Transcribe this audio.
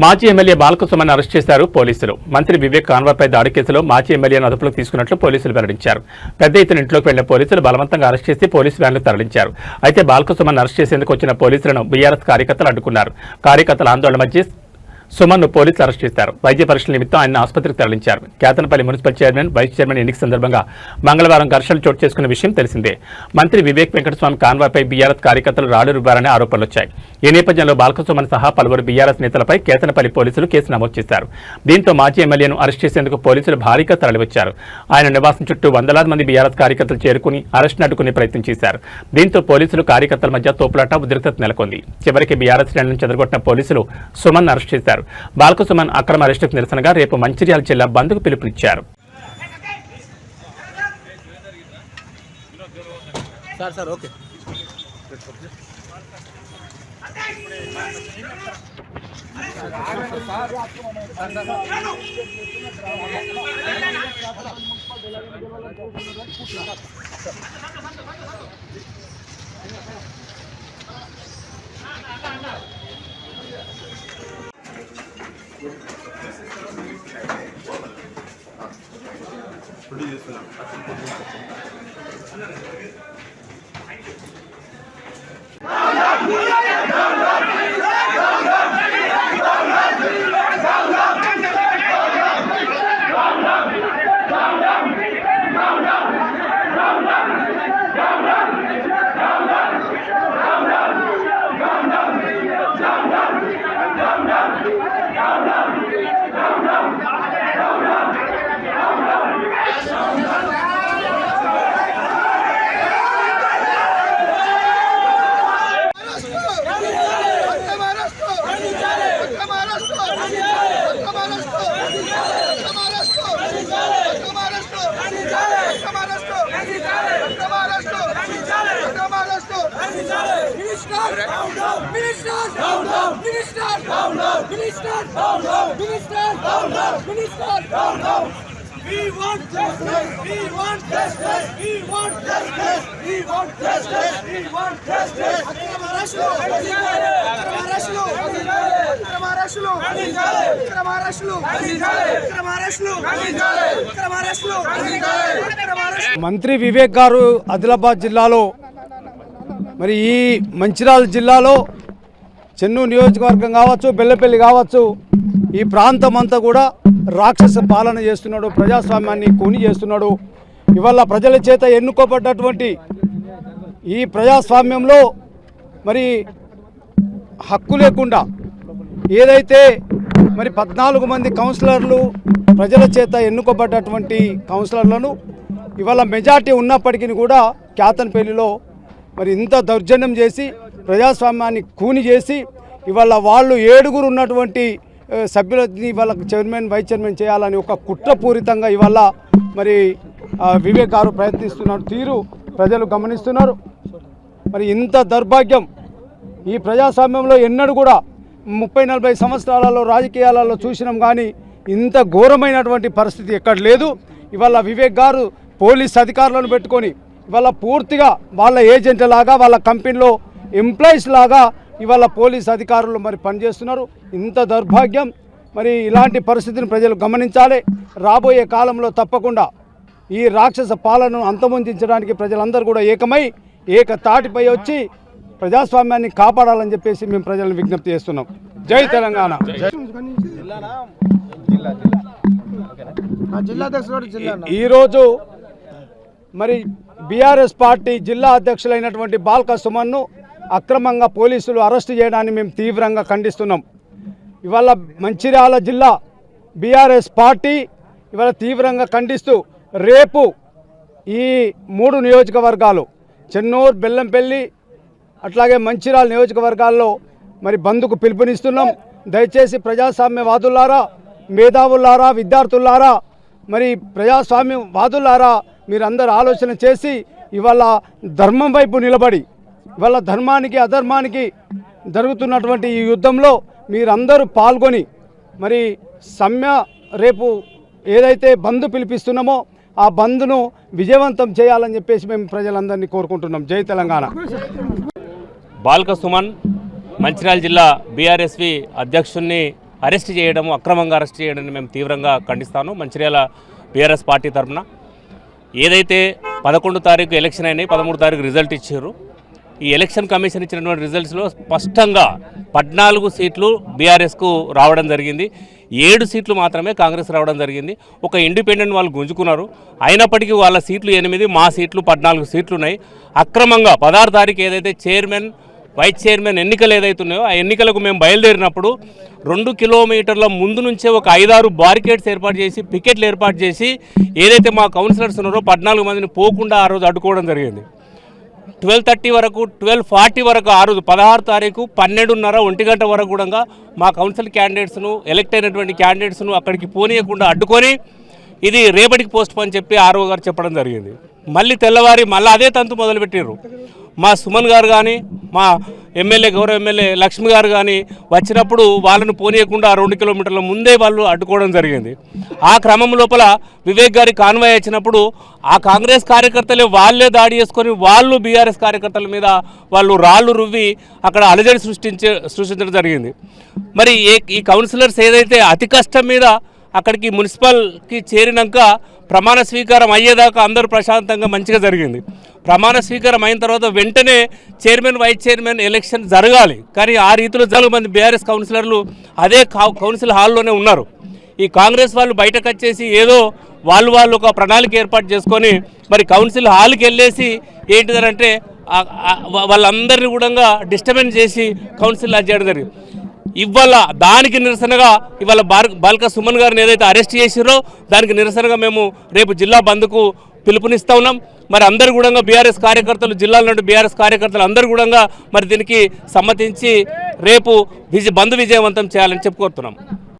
మాజీ MLA బాలకృష్ణను arrest చేశారు పోలీసులు. మంత్రి వివేక్ కాన్వాపై దాడి కేసులో మాజీ ఎమ్మెల్యేను అదుపులోకి తీసుకున్నట్లు పోలీసులు వెల్లడించారు. పెద్ద ఎత్తున ఇంట్లోకి వెళ్లిన పోలీసులు బలవంతంగా అరెస్ట్ చేసి పోలీసు వ్యాన్లు తరలించారు. అయితే బాలకృష్ణను అరెస్ట్ చేసేందుకు వచ్చిన పోలీసులను బీఆర్ఎస్ కార్యకర్తలు అడ్డుకున్నారు. కార్యకర్తల ఆందోళన మధ్య సుమన్ను పోలీసులు అరెస్ట్ చేశారు. వైద్య పరీక్షల నిమిత్తం ఆయన ఆసుపత్రికి తరలించారు. Ketanapalli municipal chairman, vice chairman ఎన్నిక సందర్భంగా మంగళవారం ఘర్షణలు చోటు చేసుకున్న విషయం తెలిసిందే. మంత్రి వివేక్ వెంకటస్వామి కాన్వాపై బీఆర్ఎస్ కార్యకర్తలు రాళ్లు రుబ్బారనే ఆరోపణలు వచ్చాయి. ఈ నేపథ్యంలో బాలకృష్ణ సహా పలువురు బీఆర్ఎస్ నేతలపై కేతనపల్లి పోలీసులు కేసు నమోదు చేశారు. దీంతో మాజీ ఎమ్మెల్యేను అరెస్ట్ చేసేందుకు పోలీసులు భారీగా తరలివచ్చారు. ఆయన నివాసం చుట్టూ వందలాది మంది బీఆర్ఎస్ కార్యకర్తలు చేరుకుని అరెస్ట్ను అడ్డుకునే ప్రయత్నం చేశారు. దీంతో పోలీసులు కార్యకర్తల మధ్య తోపులాట ఉద్రిక్తత నెలకొంది. చివరికి బీఆర్ఎస్ శ్రేణులను చెదరగొట్టిన పోలీసులు సుమన్ అరెస్ట్ చేశారు. బాలకృష్ణ అక్రమ అరెస్టుకు నిరసనగా రేపు మంచిర్యాల జిల్లా బంద్కు పిలుపునిచ్చారు. We want justice. We want justice. We want justice. We want justice. We want justice. మంత్రి వివేక్ గారు ఆదిలాబాద్ జిల్లాలో మరి ఈ మంచిర్యాల జిల్లాలో చెన్నూరు నియోజకవర్గం కావచ్చు, బెల్లపల్లి కావచ్చు, ఈ ప్రాంతం అంతా కూడా రాక్షస పాలన చేస్తున్నాడు. ప్రజాస్వామ్యాన్ని కూని చేస్తున్నాడు. ఇవాళ ప్రజల చేత ఎన్నుకోబడ్డటువంటి ఈ ప్రజాస్వామ్యంలో మరి హక్కు లేకుండా ఏదైతే మరి 14 మంది కౌన్సిలర్లు ప్రజల చేత ఎన్నుకోబడ్డటువంటి కౌన్సిలర్లను ఇవాళ మెజార్టీ ఉన్నప్పటికీ కూడా కేతనపల్లిలో మరి ఇంత దౌర్జన్యం చేసి ప్రజాస్వామ్యాన్ని కూని చేసి ఇవాళ వాళ్ళు 7 ఉన్నటువంటి సభ్యులని వాళ్ళకి చైర్మన్, వైస్ చైర్మన్ చేయాలని ఒక కుట్రపూరితంగా ఇవాళ మరి వివేక్ గారు ప్రయత్నిస్తున్న తీరు ప్రజలు గమనిస్తున్నారు. మరి ఇంత దౌర్భాగ్యం ఈ ప్రజాస్వామ్యంలో ఎన్నడూ కూడా 30-40 సంవత్సరాలలో రాజకీయాలలో చూసినాం, కానీ ఇంత ఘోరమైనటువంటి పరిస్థితి ఎక్కడ లేదు. ఇవాళ వివేక్ గారు పోలీస్ అధికారులను పెట్టుకొని ఇవాళ పూర్తిగా వాళ్ళ ఏజెంట్ లాగా, వాళ్ళ కంపెనీలో ఎంప్లాయీస్ లాగా ఇవాళ పోలీస్ అధికారులు మరి పనిచేస్తున్నారు. ఇంత దౌర్భాగ్యం. మరి ఇలాంటి పరిస్థితిని ప్రజలు గమనించాలి. రాబోయే కాలంలో తప్పకుండా ఈ రాక్షస పాలనను అంతమొందించడానికి ప్రజలందరూ కూడా ఏకమై ఏకతాటిపై వచ్చి ప్రజాస్వామ్యాన్ని కాపాడాలని చెప్పేసి మేము ప్రజలను విజ్ఞప్తి చేస్తున్నాం. జై తెలంగాణ. ఈరోజు మరి బీఆర్ఎస్ పార్టీ జిల్లా అధ్యక్షులైనటువంటి బాలకృష్ణను అక్రమంగా పోలీసులు అరెస్టు చేయడాన్ని మేము తీవ్రంగా ఖండిస్తున్నాం. ఇవాళ మంచిర్యాల జిల్లా బీఆర్ఎస్ పార్టీ ఇవాళ తీవ్రంగా ఖండిస్తూ రేపు ఈ 3 నియోజకవర్గాలు చెన్నూరు, బెల్లంపల్లి అట్లాగే మంచిర్యాల నియోజకవర్గాల్లో మరి బంద్కు పిలుపునిస్తున్నాం. దయచేసి ప్రజాస్వామ్యవాదులారా, మేధావులారా, విద్యార్థులారా, మరి ప్రజాస్వామ్యవాదులారా మీరందరూ ఆలోచన చేసి ఇవాళ ధర్మం వైపు నిలబడి ఇవాళ ధర్మానికి అధర్మానికి జరుగుతున్నటువంటి ఈ యుద్ధంలో మీరందరూ పాల్గొని మరి రేపు ఏదైతే బంద్ పిలిపిస్తున్నామో ఆ బంద్ను విజయవంతం చేయాలని చెప్పేసి మేము ప్రజలందరినీ కోరుకుంటున్నాం. జై తెలంగాణ. బాలకృష్ణ మంచిర్యాల జిల్లా బీఆర్ఎస్వి అధ్యక్షుడిని అరెస్ట్ చేయడం, అక్రమంగా అరెస్ట్ చేయడం మేము తీవ్రంగా ఖండిస్తాను. మంచిర్యాల బీఆర్ఎస్ పార్టీ తరఫున ఏదైతే 11 తారీఖు ఎలక్షన్ అయినాయి, 13 తారీఖు రిజల్ట్ ఇచ్చారు. ఈ ఎలక్షన్ కమిషన్ ఇచ్చినటువంటి రిజల్ట్స్లో స్పష్టంగా 14 సీట్లు బీఆర్ఎస్కు రావడం జరిగింది, 7 సీట్లు మాత్రమే కాంగ్రెస్ రావడం జరిగింది. ఒక ఇండిపెండెంట్ వాళ్ళు గుంజుకున్నారు. అయినప్పటికీ వాళ్ళ సీట్లు 8, మా సీట్లు 14 సీట్లు ఉన్నాయి. అక్రమంగా 16 తారీఖు ఏదైతే చైర్మన్, వైస్ చైర్మన్ ఎన్నికలు ఏదైతున్నాయో ఆ ఎన్నికలకు మేము బయలుదేరినప్పుడు 2 కిలోమీటర్ల ముందు నుంచే ఒక 5-6 బారికేడ్స్ ఏర్పాటు చేసి, పికెట్లు ఏర్పాటు చేసి ఏదైతే మా కౌన్సిలర్స్ ఉన్నారో 14 మందిని పోకుండా ఆ రోజు అడ్డుకోవడం జరిగింది. 12:30 వరకు, 12:40 వరకు ఆ రోజు 16 తారీఖు 12:30, 1 గంట వరకు కూడా మా కౌన్సిల్ క్యాండిడేట్స్ను, ఎలక్ట్ అయినటువంటి క్యాండిడేట్స్ను అక్కడికి పోనీయకుండా అడ్డుకొని ఇది రేపటికి పోస్ట్ పోన్ చెప్పి ఆర్ఓ గారు చెప్పడం జరిగింది. మళ్ళీ తెల్లవారి మళ్ళీ అదే తంతు మొదలుపెట్టారు. మా సుమన్ గారు కానీ, మా ఎమ్మెల్యే, గౌరవ ఎమ్మెల్యే లక్ష్మి గారు కానీ వచ్చినప్పుడు వాళ్ళను పోనీయకుండా 2 కిలోమీటర్ల ముందే వాళ్ళు అడ్డుకోవడం జరిగింది. ఆ క్రమం లోపల వివేక్ గారి కాన్వాయ్ వచ్చినప్పుడు ఆ కాంగ్రెస్ కార్యకర్తలే వాళ్ళే దాడి చేసుకొని వాళ్ళు బీఆర్ఎస్ కార్యకర్తల మీద వాళ్ళు రాళ్ళు రువ్వి అక్కడ అలజడి సృష్టించడం జరిగింది. మరి ఈ కౌన్సిలర్స్ ఏదైతే అతి కష్టం మీద అక్కడికి మున్సిపల్కి చేరినాక ప్రమాణ స్వీకారం అయ్యేదాకా అందరూ ప్రశాంతంగా మంచిగా జరిగింది. ప్రమాణ స్వీకారం అయిన తర్వాత వెంటనే చైర్మన్, వైస్ చైర్మన్ ఎలక్షన్ జరగాలి. కానీ ఆ రీతిలో మంది బీఆర్ఎస్ కౌన్సిలర్లు అదే కౌన్సిల్ హాల్లోనే ఉన్నారు. ఈ కాంగ్రెస్ వాళ్ళు బయటకు వచ్చేసి ఏదో వాళ్ళు ఒక ప్రణాళిక ఏర్పాటు చేసుకొని మరి కౌన్సిల్ హాల్కి వెళ్ళేసి ఏంటిదంటే వాళ్ళందరినీ కూడా డిస్టర్బెన్స్ చేసి కౌన్సిల్ చేయడం జరిగింది. ఇవాళ దానికి నిరసనగా ఇవాళ బాల్క సుమన్ గారిని ఏదైతే అరెస్ట్ చేసిరో దానికి నిరసనగా మేము రేపు జిల్లా బంద్కు పిలుపునిస్తూ ఉన్నాం. మరి అందరూ కూడా బీఆర్ఎస్ కార్యకర్తలు, జిల్లాల నుండి బీఆర్ఎస్ కార్యకర్తలు అందరూ కూడా మరి దీనికి సమ్మతించి రేపు బంద్ విజయవంతం చేయాలని చెప్పుకోరుతున్నాం.